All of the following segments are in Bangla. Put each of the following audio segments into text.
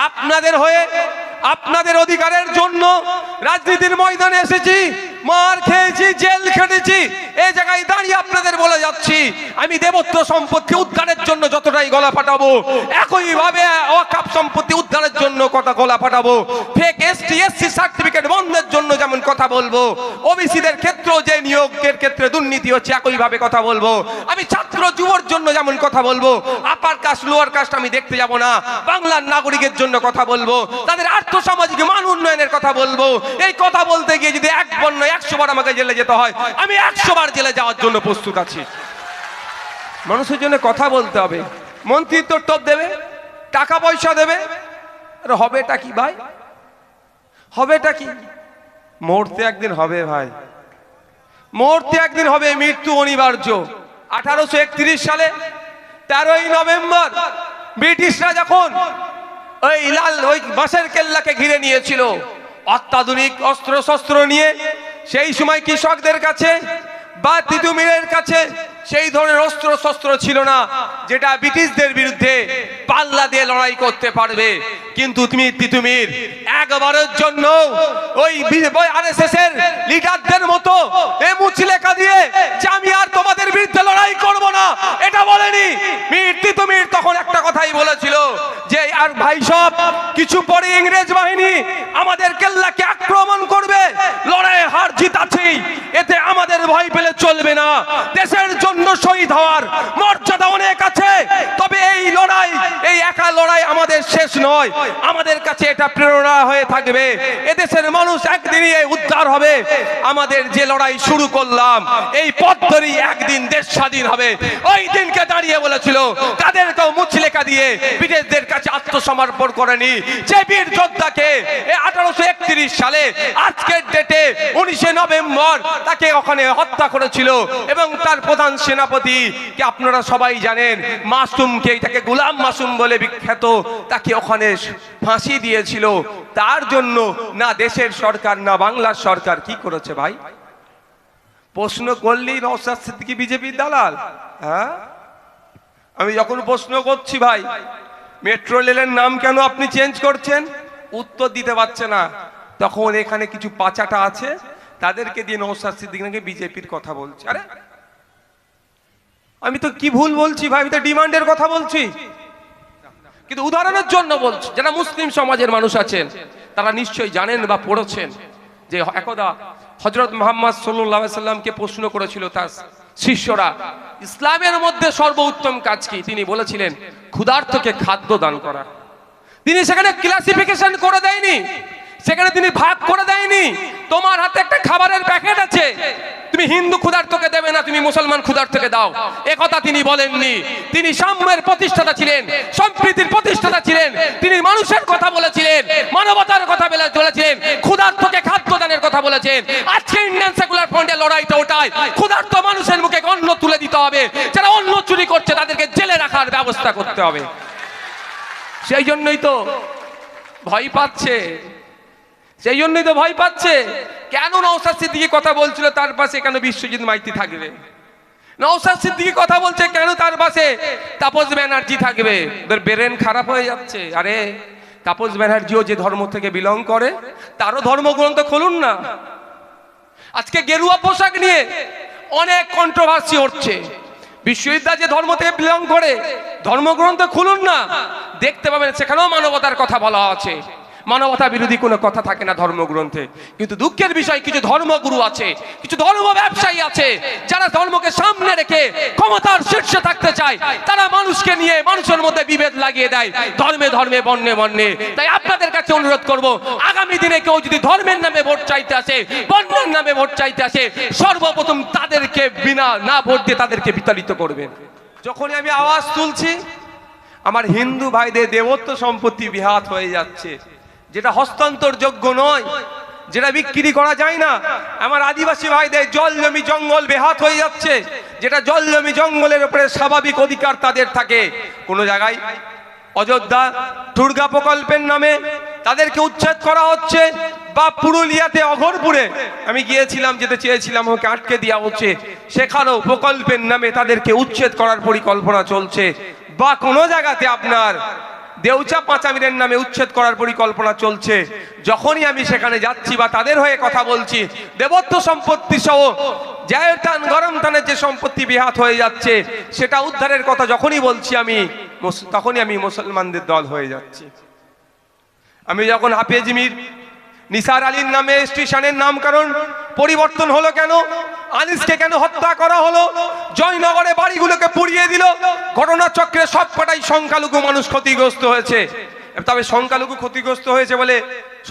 আপনাদের হয়ে আপনাদের অধিকারের জন্য রাজনীতির ময়দানে এসেছি, মার খেয়েছি, জেল খেটেছি। এই জায়গায় দাঁড়িয়ে আপনাদের বলে যাচ্ছি, আমি দেবত্ব সম্পত্তি উদ্ধারের জন্য যতটাই গলা ফাটাবো, একইভাবে ওয়াকফ সম্পত্তি উদ্ধারের জন্য কথা গলা ফাটাবো। ফেক এসটি এসসি সার্টিফিকেট বন্ধের জন্য যেমন কথা বলবো, ওবিসিদের ক্ষেত্রেও যে নিয়োগের ক্ষেত্রে দুর্নীতি হচ্ছে একইভাবে কথা বলবো। আমি ছাত্র যুবর জন্য যেমন কথা বলবো, আপার কাস্ট লোয়ার কাস্ট আমি দেখতে যাব না, বাংলার নাগরিকের জন্য কথা বলবো, তাদের আর্থসামাজিক মান উন্নয়নের কথা বলবো। এই কথা বলতে গিয়ে যদি একবার নয় 100 বার আমাকে জেলে যেতে হয়, আমি 100 বার জেলে যাওয়ার জন্য প্রস্তুত আছি। মানুষের জন্য কথা বলতে হবে। মন্ত্রিত্ব টপ দেবে, টাকা পয়সা দেবে, হবেটা কি ভাই? হবেটা কি? মরতে একদিন হবে ভাই, মরতে একদিন হবে, মৃত্যু অনিবার্য। 1831 সালে 13ই নভেম্বর ব্রিটিশরা যখন ওই বাঁশের কেল্লাকে ঘিরে নিয়েছিল অত্যাধুনিক অস্ত্র শস্ত্র নিয়ে, সেই সময় কৃষকদের কাছে বা তিতুমিরের কাছে সেই ধরনের অস্ত্র শস্ত্র ছিল না যেটা ব্রিটিশদের বিরুদ্ধে পাল্লা দিয়ে লড়াই করতে পারবে। কিন্তু তুমি তিতুমির একবারের জন্য ওই আরএসএস এর লিডারদের মতো এই মুচলেখা দিয়ে যে আমি আর তোমাদের বিরুদ্ধে লড়াই করব না এটা বলেনি। মীর তিতুমির তখন একটা কথাই বলেছিল যে আর ভাই সব কিছু পরে ইংরেজ বাহিনী আমাদের কেল্লাকে আক্রমণ করবে, লড়াই হার জিত আছেই, এতে আমাদের ভয় পেলে চলবে না। দেশের জন্য শহীদ হওয়ার মর্যাদা অনেক আছে, তবে এই লড়াই, এই একা লড়াই আমাদের শেষ নয়, আমাদের কাছে এটা প্রেরণা হয়ে থাকবে। এদেশের মানুষ একদিনই উদ্ধার হবে। আমাদের যে লড়াই শুরু করলাম এই পথ ধরেই একদিন দেশ স্বাধীন হবে। ওই দিনকে দাঁড়িয়ে বলেছিল, তাদেরকেও মুচলেখা দিয়ে ব্রিটিশদের কাছে আত্মসমর্পণ করেনি। যে বীর যোদ্ধাকে 1831 সালে আজকের ডেটে 19 নভেম্বর তাকে ওখানে হত্যা করেছিল এবং তার প্রধান সেনাপতি কে আপনারা সবাই জানেন, মাসুমকে, তাকে গোলাম মাসুম বলে বিখ্যাত, তাকে ওখানে ফাঁসি দিয়েছিল। তার জন্য না দেশের সরকার না বাংলার সরকার কি করেছে ভাই? প্রশ্ন করলি নওশাদ সিদ্দিকী বিজেপির দালাল? হ্যাঁ, আমি যখন প্রশ্ন করছি ভাই মেট্রো রেলের নাম কেন আপনি চেঞ্জ করছেন, উত্তর দিতে পারছে না, তখন এখানে কিছু পাচাটা আছে তাদেরকে দিয়ে নওশাদ সিদ্দিকী নাকি বিজেপির কথা বলছে। আরে আমি তো কি ভুল বলছি ভাই? আমি তো ডিমান্ডের কথা বলছি, কিন্তু উদাহরণের জন্য বলছি। যারা মুসলিম সমাজের মানুষ আছেন তারা নিশ্চয়ই জানেন বা পড়েছেন যে একদা হযরত মুহাম্মদ সাল্লাল্লাহু আলাইহি সাল্লামকে প্রশ্ন করেছিল তার শিষ্যরা, ইসলামের মধ্যে সর্বোত্তম কাজ কি? তিনি বলেছিলেন ক্ষুধার্তকে খাদ্য দান করা। তিনি সেখানে ক্লাসিফিকেশন করে দেয়নি, সেখানে তিনি ভাগ করে দেয়নি। তোমার হাতে একটা খাবারের প্যাকেট আছে, তুমি হিন্দু ক্ষুধার্তকে দেবে না, তুমি মুসলমান ক্ষুধার্তকে দাও, একথা তিনি বলেননি। তিনি সাম্যের প্রতিষ্ঠাতা ছিলেন, সম্প্রীতির প্রতিষ্ঠাতা ছিলেন। তিনি মানুষের কথা বলেছিলেন, মানবতার কথা বলেছিলেন, ক্ষুধার্তকে খাদ্য দানের কথা বলেছেন। আজকে ইন্ডিয়ান সেকুলার ফ্রন্টের লড়াইটা ওটাই, ক্ষুধার্ত মানুষের মুখে অন্ন তুলে দিতে হবে। যারা অন্ন চুরি করছে তাদেরকে জেলে রাখার ব্যবস্থা করতে হবে। সেই জন্যই তো ভয় পাচ্ছে, সেই জন্যই তো ভয় পাচ্ছে। কেন নওশাদ সিদ্দিকী কথা বলছিল তার পাশে কেন বিশ্বজিৎ মাইতি থাকবে? নওশাদ সিদ্দিকী কথা বলছে কেন তার পাশে তাপস ব্যানার্জি থাকবে? ওদের ব্রেন খারাপ হয়ে যাচ্ছে। আরে তাপস ব্যানার্জিও যে ধর্ম থেকে বিলং করে তারও ধর্মগ্রন্থ খুলুন না। আজকে গেরুয়া পোশাক নিয়ে অনেক কন্ট্রোভার্সি হচ্ছে। বিশ্ববিদ্যালয় যে ধর্ম থেকে বিলং করে ধর্মগ্রন্থ খুলুন না, দেখতে পাবেন সেখানেও মানবতার কথা বলা আছে। মানবতা বিরোধী কোনো কথা থাকে না ধর্মগ্রন্থে। কিন্তু দুঃখের বিষয় কিছু ধর্মগুরু আছে, কিছু ধর্ম ব্যবসায়ী আছে যারা ধর্মকে সামনে রেখে ক্ষমতার শীর্ষে থাকতে চায়। তারা মানুষকে নিয়ে মানুষের মধ্যে বিভেদ লাগিয়ে দেয়, ধর্মে ধর্মে বর্ণে বর্ণে। তাই আপনাদের কাছে অনুরোধ করব, আগামী দিনে কেউ যদি ধর্মের নামে ভোট চাইতে আসে, বর্ণের নামে ভোট চাইতে আসে, সর্বপ্রথম তাদেরকে বিনা না ভোট দিয়ে তাদেরকে বিতাড়িত করবেন। যখনই আমি আওয়াজ তুলছি আমার হিন্দু ভাইদের দেবত্ব সম্পত্তি বিহাত হয়ে যাচ্ছে, যেটা হস্তান্তরযোগ্য নয়, যেটা বিক্রি করা যায় না। আমার আদিবাসী ভাইদের জল জমি জঙ্গল বেহাত হয়ে যাচ্ছে, যেটা জল জমি জঙ্গলের উপরে স্বাভাবিক অধিকার তাদের থাকে। কোন জায়গায় অযোধ্যা দুর্গা প্রকল্পের নামে তাদেরকে উচ্ছেদ করা হচ্ছে, বা পুরুলিয়াতে অঘরপুরে আমি গিয়েছিলাম, যেতে চেয়েছিলাম, ওকে আটকে দেওয়া হচ্ছে। সেখানেও প্রকল্পের নামে তাদেরকে উচ্ছেদ করার পরিকল্পনা চলছে। বা কোনো জায়গাতে আপনার দেউচা পাঁচামিরের নামে উচ্ছেদ করার পরিকল্পনা চলছে। যখনই আমি সেখানে যাচ্ছি বা তাদের হয়ে কথা বলছি, দেবত্ব সম্পত্তি সহ জায়তান গরম টানের যে সম্পত্তি বিহাত হয়ে যাচ্ছে সেটা উদ্ধারের কথা যখনই বলছি আমি, তখনই আমি মুসলমানদের দল হয়ে যাচ্ছি। আমি যখন হাফেজ মীর নিসার আলীর নামে স্টেশনের নামকরণ পরিবর্তন হলো কেন, আনিসকে কেন হত্যা করা হলো, জয়নগরে বাড়িগুলোকে পুড়িয়ে দিল, ঘটনাচক্রে সবকটাই সংখ্যালঘু মানুষ ক্ষতিগ্রস্ত হয়েছে। তবে সংখ্যালঘু ক্ষতিগ্রস্ত হয়েছে বলে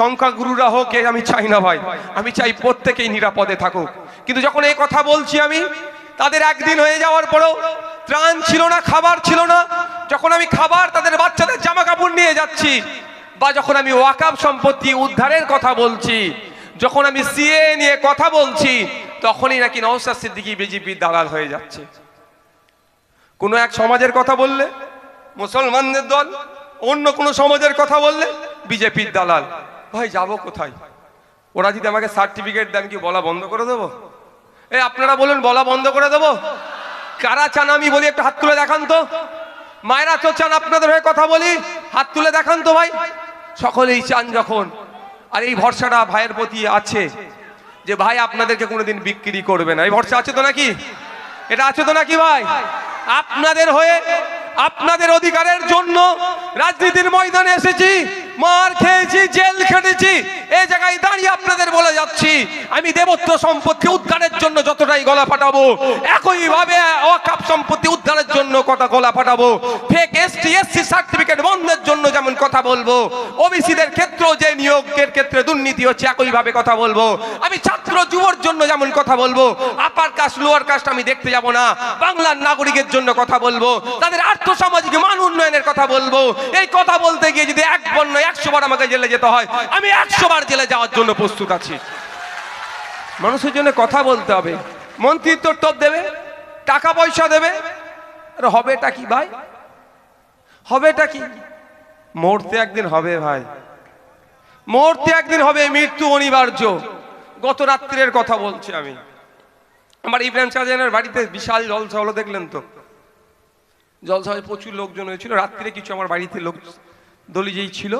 সংখ্যাগুরুরা হোক আমি চাই না ভাই, আমি চাই প্রত্যেকেই নিরাপদে থাকুক। কিন্তু যখন এই কথা বলছি আমি, তাদের একদিন হয়ে যাওয়ার পরেও ত্রাণ ছিল না, খাবার ছিল না। যখন আমি খাবার তাদের বাচ্চাদের জামা কাপড় নিয়ে যাচ্ছি, বা যখন আমি ওয়াকাফ সম্পত্তি উদ্ধারের কথা বলছি, যখন আমি সিএ নিয়ে কথা বলছি, তখনই নাকি নওশাদ সিদ্দিকী বিজেপির দালাল হয়ে যাচ্ছে। কোনো এক সমাজের কথা বললে মুসলমানদের দল, অন্য কোনো সমাজের কথা বললে বিজেপির দালাল। ভাই যাবো কোথায়? ওরা যদি আমাকে সার্টিফিকেট দেন কি বলা বন্ধ করে দেবো? আপনারা বলুন বলা বন্ধ করে দেবো? কারা চান আমি বলি? একটু হাত তুলে দেখান তো। মায়েরা তো চান আপনাদের হয়ে কথা বলি? হাত তুলে দেখান তো ভাই। সকলেই চান যখন, আর এই ভরসাটা ভাইয়ের প্রতি আছে যে ভাই আপনাদেরকে কোনোদিন বিক্রি করবে না, এই ভরসা আছে তো নাকি? এটা আছে তো নাকি ভাই? আপনাদের হয়ে, আপনাদের অধিকারের জন্য রাজনীতির ময়দানে এসেছি, মার খেয়েছি, জেল খেটেছি। এই জায়গায় দাঁড়িয়ে আপনাদের বলে যাচ্ছি, আমি দেবত্ব সম্পত্তি উদ্ধারের জন্য যতটাই গলা ফাটাবো, একইভাবে ওয়াকফ সম্পত্তি উদ্ধারের জন্য কথা গলা ফাটাবো। ফেক এসটি এসসি সার্টিফিকেট বন্ধের জন্য যেমন কথা বলবো, ওবিসিদের ক্ষেত্রে যে নিয়োগের ক্ষেত্রে দুর্নীতি হচ্ছে একইভাবে কথা বলবো। আমি ছাত্র যুবর জন্য যেমন কথা বলবো, আপার কাস্ট লোয়ার কাস্ট আমি দেখতে যাব না, বাংলার নাগরিকের জন্য কথা বলবো, তাদের আর্থসামাজিক মান উন্নয়নের কথা বলবো। এই কথা বলতে গিয়ে যদি একবার নয় 100 বার আমাকে জেলে যেতে হয়, আমি 100 বার জেলে যাওয়ার জন্য প্রস্তুত আছি। মানুষের জন্য কথা বলতে হবে। মন্ত্রিত্ব টপ দেবে, টাকা পয়সা দেবে, হবেটা কি ভাই? হবেটা কি? মরতে একদিন হবে ভাই, মরতে একদিন হবে, মৃত্যু অনিবার্য। গত রাত্রের কথা বলছি আমি, আমার ইব্রাহিম শাহজাহানের বাড়িতে বিশাল জলসা হলো, দেখলেন তো? জলসায় প্রচুর লোকজন হয়েছিল। রাত্রে কিছু আমার বাড়িতে লোক দলিজেই ছিল,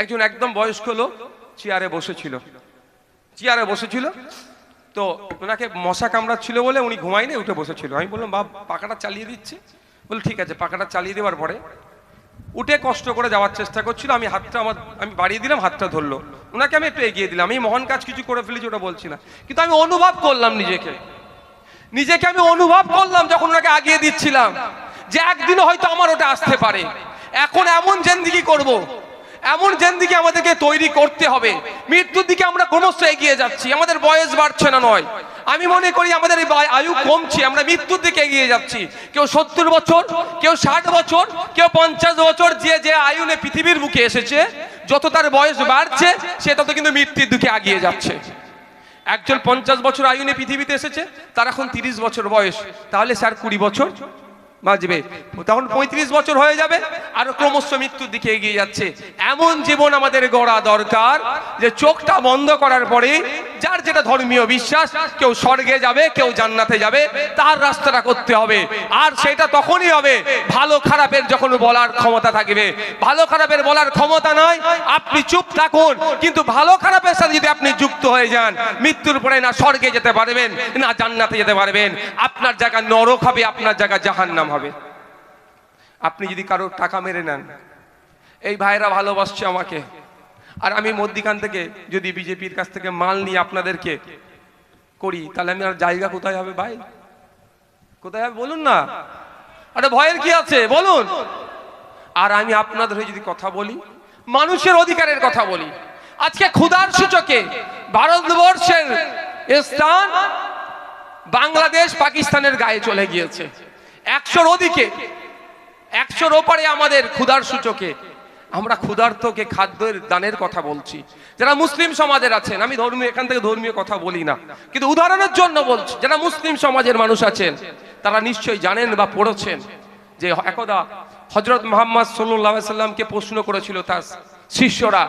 একজন একদম বয়স্ক লোক চেয়ারে বসেছিল। তো ওনাকে মশা কামড়াচ্ছিল বলে উনি ঘুমায়নি, উঠে বসেছিল। আমি বললাম বাপ পাখাটা চালিয়ে দিচ্ছে। বলে ঠিক আছে। পাখাটা চালিয়ে দেওয়ার পরে উঠে কষ্ট করে যাওয়ার চেষ্টা করছিল। আমি বাড়িয়ে দিলাম, হাতটা ধরলো। ওনাকে আমি একটু এগিয়ে দিলাম। আমি মহান কাজ কিছু করে ফেলেছি ওটা বলছি না, কিন্তু আমি অনুভব করলাম নিজেকে আমি অনুভব করলাম যখন ওনাকে আগিয়ে দিচ্ছিলাম যে একদিনও হয়তো আমার ওটা আসতে পারে। এখন এমন জিন্দেগি করব, এমন জিন্দেগি আমাদেরকে তৈরি করতে হবে। মৃত্যুর দিকে আমরা ক্রমশ এগিয়ে যাচ্ছি, আমাদের বয়স বাড়ছে না নয়। আমি মনে করি আমাদের আয়ু কমছে, আমরা মৃত্যুর দিকে এগিয়ে যাচ্ছি। কেউ 70 বছর, কেউ 60 বছর, কেউ 50 বছর। যে আয়ু নিয়ে পৃথিবীর বুকে এসেছে, যত তার বয়স বাড়ছে সে তত কিন্তু মৃত্যুর দিকে এগিয়ে যাচ্ছে। একজন 50 বছর আয়ু নিয়ে পৃথিবীতে এসেছে, তার এখন 30 বছর বয়স, তাহলে স্যার 20 বছর বাঁচবে, তখন 35 বছর হয়ে যাবে, আর ক্রমশ মৃত্যুর দিকে এগিয়ে যাচ্ছে। এমন জীবন আমাদের গড়া দরকার যে চোখটা বন্ধ করার পরে যার যেটা ধর্মীয় বিশ্বাস, কেউ স্বর্গে যাবে, কেউ জান্নাতে যাবে, তার রাস্তাটা করতে হবে। আর সেটা তখনই হবে ভালো খারাপের যখন বলার ক্ষমতা থাকবে। ভালো খারাপের বলার ক্ষমতা নয়, আপনি চুপ থাকুন, কিন্তু ভালো খারাপের সাথে যদি আপনি যুক্ত হয়ে যান, মৃত্যুর পরে না স্বর্গে যেতে পারবেন না জান্নাতে যেতে পারবেন। আপনার জায়গা নরক হবে, আপনার জায়গা জাহান্নাম হবে। আপনি যদি কারোর টাকা মেরে নেন, এই ভাইরা ভালোবাসছে আমাকে, আর আমি মধ্যখান থেকে যদি বিজেপির কাছ থেকে মাল নিয়ে আপনাদেরকে করি, তাহলে আমি আর জায়গা কোথায় হবে ভাই? কোথায় হবে বলুন না? আরে ভয়ের কি আছে বলুন? আর আমি আপনাদের হয়ে যদি কথা বলি, মানুষের অধিকারের কথা বলি, আজকে ক্ষুধার সূচকে ভারতবর্ষের স্থান বাংলাদেশ পাকিস্তানের গায়ে চলে গিয়েছে। 100-র অধিকে, 100-র ওপারে আমাদের ক্ষুধার সূচকে। আমরা ক্ষুধার্তকে খাদ্যের দানের কথা বলছি। যারা মুসলিম সমাজের আছেন, আমি ধর্মীয় এখান থেকে ধর্মীয় কথা বলি না, কিন্তু উদাহরণের জন্য বলছি, যারা মুসলিম সমাজের মানুষ আছেন তারা নিশ্চয়ই জানেন বা পড়েছেন যে একদা হযরত মুহাম্মদ সাল্লাল্লাহু আলাইহি সাল্লামকে প্রশ্ন করেছিল তার শিষ্যরা,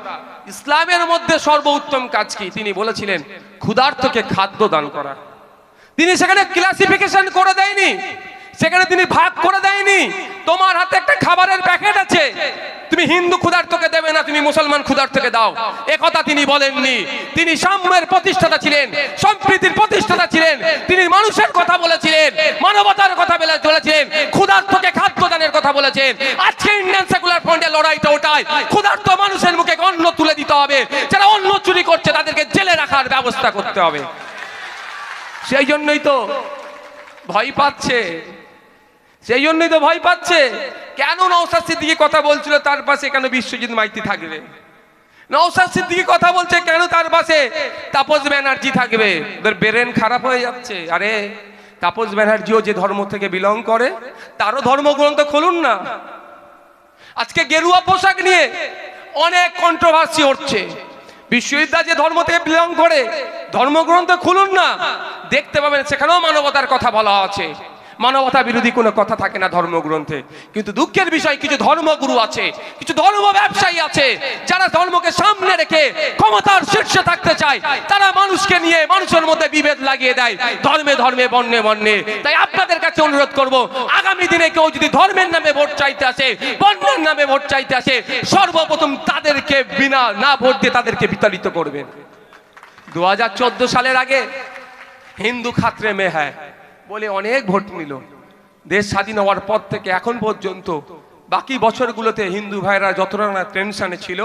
ইসলামের মধ্যে সর্বোত্তম কাজ কি? তিনি বলেছিলেন ক্ষুধার্তকে খাদ্য দান করা। তিনি সেখানে ক্লাসিফিকেশন করে দেয়নি, সেখানে তিনি ভাগ করে দেয়নি। তোমার হাতে একটা খাবারের প্যাকেট আছে, তুমি হিন্দু ক্ষুধার্তকে দেবে না, তুমি মুসলমান ক্ষুধার্তকে দাও, একথা তিনি বলেননি। তিনি সাম্যের প্রতিষ্ঠাতা ছিলেন, সম্প্রীতির প্রতিষ্ঠাতা ছিলেন। তিনি মানুষের কথা বলেছিলেন, মানবতার কথা বলেছিলেন, ক্ষুধার্তকে খাদ্যদানের কথা বলেছেন। আজকে ইন্ডিয়ান সেকুলার ফ্রন্টের লড়াইটা ওটাই, ক্ষুধার্ত মানুষের মুখে অন্ন তুলে দিতে হবে। যারা অন্ন চুরি করছে তাদেরকে জেলে রাখার ব্যবস্থা করতে হবে। সেই জন্যই তো ভয় পাচ্ছে, সেই জন্যই তো ভয় পাচ্ছে। কেন নওশাদ সিদ্দিকী কথা বলছিল, তার পাশে কেন বিশ্বজিৎ মাইতি থাকবে? নওশাদ সিদ্দিকী কথা বলছে, কেন তার পাশে তাপস ব্যানার্জি থাকবে? ওদের ব্রেন খারাপ হয়ে যাচ্ছে। আরে তাপস ব্যানার্জিও যে ধর্ম থেকে বিলং করে, তারও ধর্মগ্রন্থ খুলুন না। আজকে গেরুয়া পোশাক নিয়ে অনেক কন্ট্রোভার্সি হচ্ছে। বিশ্বজিৎ যে ধর্ম থেকে বিলং করে, ধর্মগ্রন্থ খুলুন না, দেখতে পাবেন সেখানেও মানবতার কথা বলা আছে। মানবতা বিরোধী কোনো কথা থাকে না ধর্মগ্রন্থে। কিন্তু দুঃখের বিষয়, কিছু ধর্মগুরু আছে, কিছু ধর্ম ব্যবসায়ী আছে, যারা ধর্মকে সামনে রেখে ক্ষমতার শীর্ষে থাকতে চায়। তারা মানুষকে নিয়ে মানুষের মধ্যে বিভেদ লাগিয়ে দেয়, ধর্মে ধর্মে, বর্ণে বর্ণে। তাই আপনাদের কাছে অনুরোধ করব, আগামী দিনে কেউ যদি ধর্মের নামে ভোট চাইতে আসে, বর্ণের নামে ভোট চাইতে আসে, সর্বপ্রথম তাদেরকে বিনা না ভোট দিয়ে তাদেরকে বিতাড়িত করবেন। 2014 সালের আগে হিন্দু খাতরে মে হ্যায় বলে অনেক ভোট নিল। দেশ স্বাধীন হওয়ার পর থেকে এখন পর্যন্ত বাকি বছরগুলোতে হিন্দু ভাইরা যতটা না টেনশনে ছিল,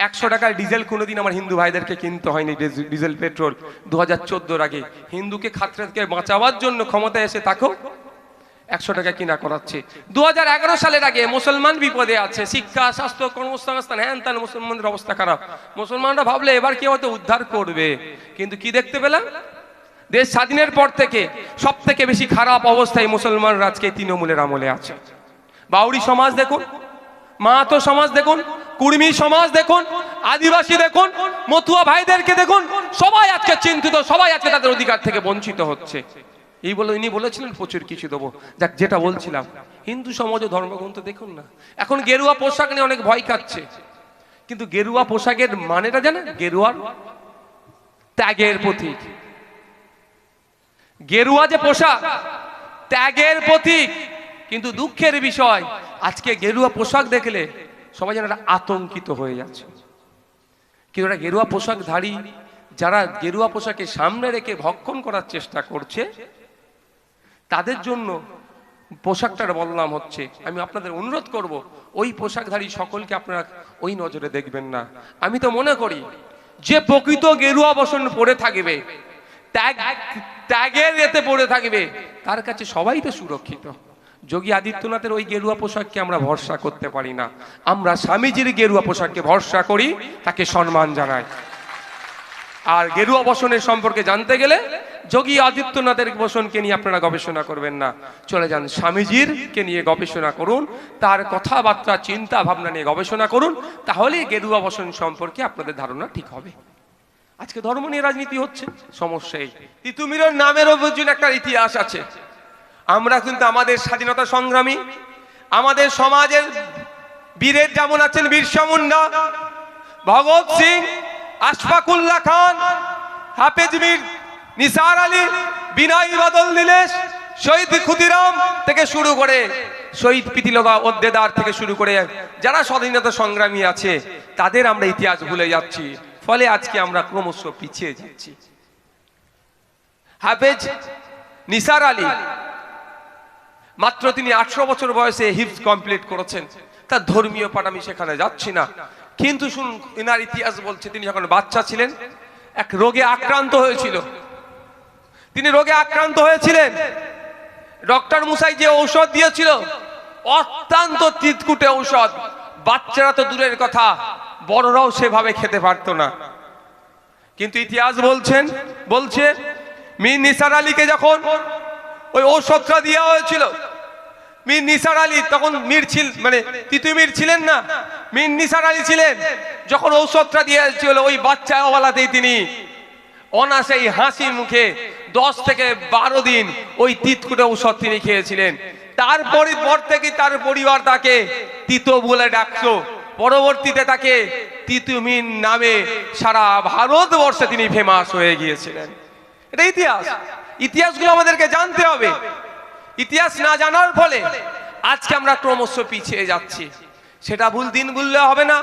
100 টাকার ডিজেল কোনোদিন আমার হিন্দু ভাইদেরকে কিনতে হয়নি। ডিজেল পেট্রোল 2014 আগে হিন্দুকে খাতরে থেকে বাঁচাবার জন্য ক্ষমতায় এসে তাকেও 100 টাকা কিনা করাচ্ছে। 2011 সালের আগে মুসলমান বিপদে আছে, শিক্ষা, স্বাস্থ্য, কর্মসংস্থান, হ্যান ত্যান, মুসলমানদের অবস্থা খারাপ। মুসলমানরা ভাবলে এবার কেউ হয়তো উদ্ধার করবে, কিন্তু কি দেখতে পেলাম? দেশ স্বাধীনের পর থেকে সব থেকে বেশি খারাপ অবস্থায় মুসলমানরা আজকে তৃণমূলের আমলে আছে। বাউরি সমাজ দেখুন, মাহাতো সমাজ দেখুন, কুর্মী সমাজ দেখুন, আদিবাসী দেখুন, মতুয়া ভাইদেরকে দেখুন, সবাই আজকে চিন্তিত, সবাই আজকে তাদের অধিকার থেকে বঞ্চিত হচ্ছে। এই বলে ইনি বলেছিলেন প্রচুর কিছু দেবো। যাক, যেটা বলছিলাম, হিন্দু সমাজ ও ধর্মগ্রন্থ দেখুন না, এখন গেরুয়া পোশাক নিয়ে অনেক ভয় খাচ্ছে। কিন্তু গেরুয়া পোশাকের মানেটা জানেন? গেরুয়ার ত্যাগের প্রতীক। গেরুয়া যে পোশাক, ত্যাগের প্রতীক। কিন্তু দুঃখের বিষয়, আজকে গেরুয়া পোশাক দেখলে সবাই যেন আতঙ্কিত হয়ে যাচ্ছে। কিন্তু ওরা গেরুয়া পোশাকধারী যারা গেরুয়া পোশাকে সামনে রেখে ভক্ষণ করার চেষ্টা করছে, তাদের জন্য পোশাকটার বদনাম হচ্ছে। আমি আপনাদের অনুরোধ করব, ওই পোশাকধারী সকলকে আপনারা ওই নজরে দেখবেন না। আমি তো মনে করি যে প্রকৃত গেরুয়া বসন পরে থাকবে, ত্যাগের এতে পড়ে থাকবে, তার কাছে সবাই তো সুরক্ষিত। যোগী আদিত্যনাথের ওই গেরুয়া পোশাককে আমরা ভরসা করতে পারি না। আমরা স্বামীজির গেরুয়া পোশাককে ভরসা করি, তাকে সম্মান জানাই। আর গেরুয়া বসনের সম্পর্কে জানতে গেলে যোগী আদিত্যনাথের বসনকে নিয়ে আপনারা গবেষণা করবেন না, চলে যান স্বামীজির কে নিয়ে গবেষণা করুন, তার কথাবার্তা, চিন্তা ভাবনা নিয়ে গবেষণা করুন, তাহলেই গেরুয়া বসন সম্পর্কে আপনাদের ধারণা ঠিক হবে। আজকে ধর্ম নিয়ে রাজনীতি হচ্ছে, সমস্যা এই। তিতুমিরের নামের অভিযোগ একটা ইতিহাস আছে। আমরা কিন্তু আমাদের স্বাধীনতা সংগ্রামী, আমাদের সমাজের বীরের যেমন আছেন বিরসা মুন্ডা, ভগৎ সিং, আশফাকুল্লাহ খান, হাফেজ মীর নিসার আলী, বিনয় বাদল নীলেশ, শহীদ ক্ষুদিরাম থেকে শুরু করে শহীদ প্রীতিলতা ওদ্দেদার থেকে শুরু করে যারা স্বাধীনতা সংগ্রামী আছে, তাদের আমরা ইতিহাস ভুলে যাচ্ছি। ফলে আজকে আমরা ক্রমশ পিছিয়ে যাচ্ছি। হাফেজ নিসার আলী মাত্র তিনি 18 বছর বয়সে হিফজ কমপ্লিট করেছেন। তার ধর্মীয় পাঠ আমি সেখানে যাচ্ছি না, কিন্তু শুনুন ইনার ইতিহাস বলছে, তিনি যখন বাচ্চা ছিলেন এক রোগে আক্রান্ত হয়েছিল। তিনি রোগে আক্রান্ত হয়েছিলেন, ডক্টর মুসাই যে ঔষধ দিয়েছিল অত্যন্ত তিতকুটে ঔষধ, বাচ্চারা তো দূরের কথা, বড়রাও সেভাবে খেতে পারতো না। কিন্তু ইতিহাস বলছে মীর নিসার আলীকে যখন ওই ঔষধটা দেওয়া হয়েছিল, মীর নিসার আলী তখন তিতুমির ছিলেন না, মীর নিসার আলী ছিলেন। যখন ঔষধটা দেওয়া হয়েছিল, ওই বাচ্চাওয়ালাতেই তিনি অনাসেই হাসি মুখে 10 থেকে 12 দিন ওই তিতকুটে ঔষধ তিনি খেয়েছিলেন। তারপরে পর থেকে তার পরিবার তাকে তিতো বলে ডাকতো। পরবর্তীতে তাকে তিতুমির নামে সারা ভারতবর্ষে তিনি ফেমাস হয়ে গিয়েছিলেন। এটা ইতিহাস, ইতিহাসগুলো আমাদেরকে জানতে হবে। ইতিহাস না জানার ফলে আজকে আমরা ক্রমশ পিছিয়ে যাচ্ছি। সেটা ভুল দিন ভুললে হবে না।